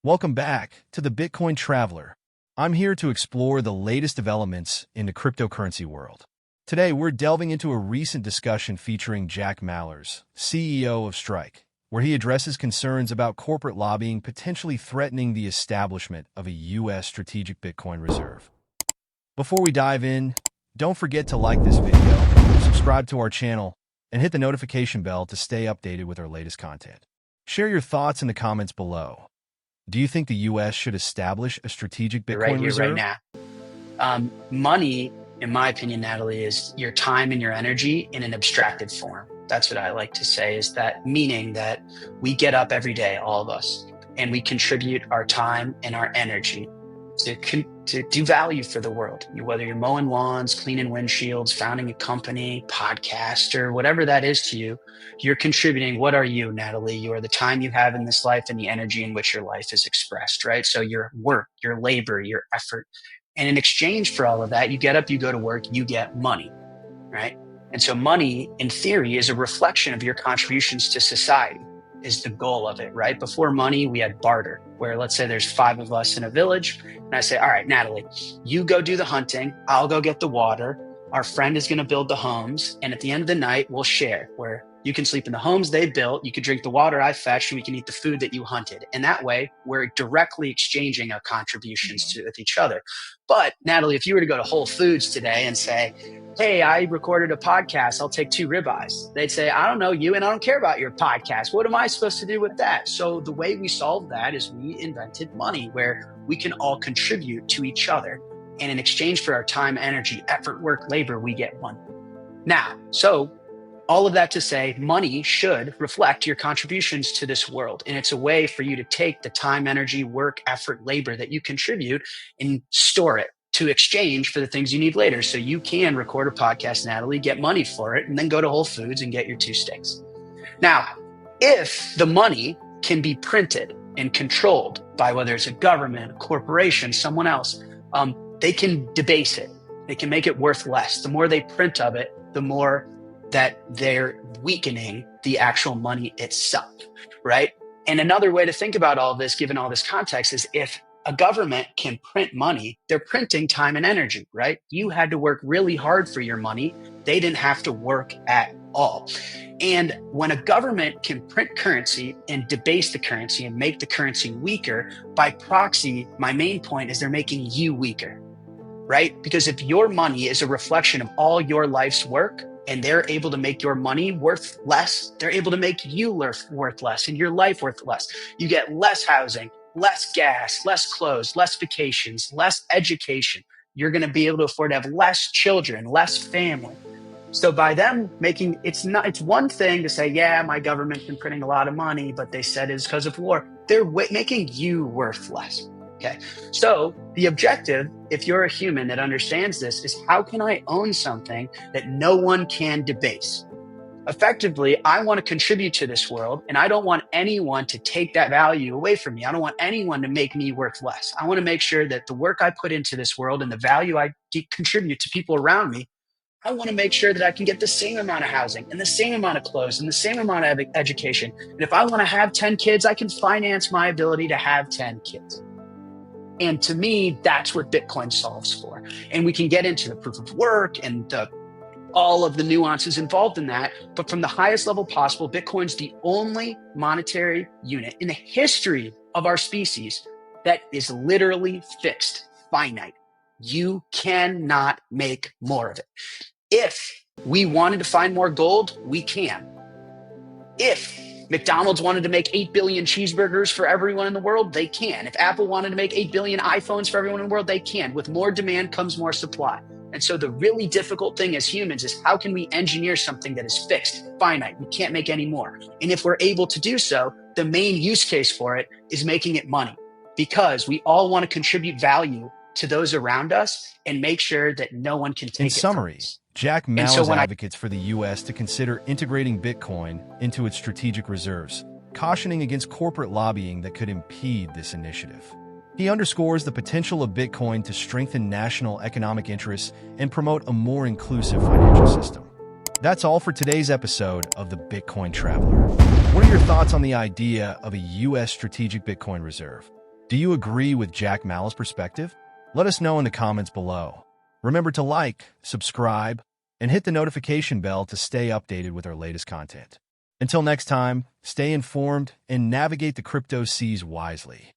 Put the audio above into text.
Welcome back to the Bitcoin Traveler. I'm here to explore the latest developments in the cryptocurrency world. Today, we're delving into a recent discussion featuring Jack Mallers, CEO of Strike, where he addresses concerns about corporate lobbying potentially threatening the establishment of a U.S. strategic Bitcoin reserve. Before we dive in, don't forget to like this video, subscribe to our channel, and hit the notification bell to stay updated with our latest content. Share your thoughts in the comments below. Do you think the U.S. should establish a strategic Bitcoin right here, reserve? right now. Money, in my opinion, Natalie, is your time and your energy in an abstracted form. That's what I like to say, is that meaning that we get up every day, all of us, and we contribute our time and our energy to do value for the world. Whether you're mowing lawns, cleaning windshields, founding a company, podcast, or whatever that is to you, you're contributing. What are you, Natalie? You are the time you have in this life and the energy in which your life is expressed, right? So your work, your labor, your effort. And in exchange for all of that, you get up, you go to work, you get money, right? And so money, in theory, is a reflection of your contributions to society, is the goal of it, right? Before money, we had barter, where let's say there's 5 of us in a village. And I say, all right, Natalie, you go do the hunting. I'll go get the water. Our friend is going to build the homes. And at the end of the night, we'll share, where you can sleep in the homes they built. You can drink the water I fetched, and we can eat the food that you hunted. And that way, we're directly exchanging our contributions with each other. But Natalie, if you were to go to Whole Foods today and say, hey, I recorded a podcast, I'll take 2 ribeyes. They'd say, I don't know you and I don't care about your podcast. What am I supposed to do with that? So the way we solved that is we invented money, where we can all contribute to each other. And in exchange for our time, energy, effort, work, labor, we get money. Now, so all of that to say, money should reflect your contributions to this world. And it's a way for you to take the time, energy, work, effort, labor that you contribute and store it to exchange for the things you need later. So you can record a podcast, Natalie, get money for it, and then go to Whole Foods and get your 2 steaks. Now, if the money can be printed and controlled by whether it's a government, a corporation, someone else, they can debase it. They can make it worth less. The more they print of it, the more that they're weakening the actual money itself, right? And another way to think about all of this, given all this context, is if a government can print money, they're printing time and energy, right? You had to work really hard for your money. They didn't have to work at all. And when a government can print currency and debase the currency and make the currency weaker, by proxy, my main point is they're making you weaker, right? Because if your money is a reflection of all your life's work, and they're able to make your money worth less, they're able to make you worth less and your life worth less. You get less housing, less gas, less clothes, less vacations, less education. You're going to be able to afford to have less children, less family. So by them making, it's one thing to say, yeah, my government's been printing a lot of money, but they said it's because of war. They're making you worth less. Okay. So the objective, if you're a human that understands this, is how can I own something that no one can debase? Effectively, I want to contribute to this world, and I don't want anyone to take that value away from me. I don't want anyone to make me worth less. I want to make sure that the work I put into this world and the value I contribute to people around me, I want to make sure that I can get the same amount of housing and the same amount of clothes and the same amount of education. And if I want to have 10 kids, I can finance my ability to have 10 kids. And to me, that's what Bitcoin solves for. And we can get into the proof of work and all of the nuances involved in that. But from the highest level possible, Bitcoin's the only monetary unit in the history of our species that is literally fixed, finite. You cannot make more of it. If we wanted to find more gold, we can. If McDonald's wanted to make 8 billion cheeseburgers for everyone in the world, they can. If Apple wanted to make 8 billion iPhones for everyone in the world, they can. With more demand comes more supply. And so the really difficult thing as humans is how can we engineer something that is fixed, finite? We can't make any more. And if we're able to do so, the main use case for it is making it money, because we all want to contribute value to those around us and make sure that no one can take it from us. Jack Mallers advocates for the U.S. to consider integrating Bitcoin into its strategic reserves, cautioning against corporate lobbying that could impede this initiative. He underscores the potential of Bitcoin to strengthen national economic interests and promote a more inclusive financial system. That's all for today's episode of the Bitcoin Traveler. What are your thoughts on the idea of a U.S. strategic Bitcoin reserve? Do you agree with Jack Ma's perspective? Let us know in the comments below. Remember to like, subscribe, and hit the notification bell to stay updated with our latest content. Until next time, stay informed and navigate the crypto seas wisely.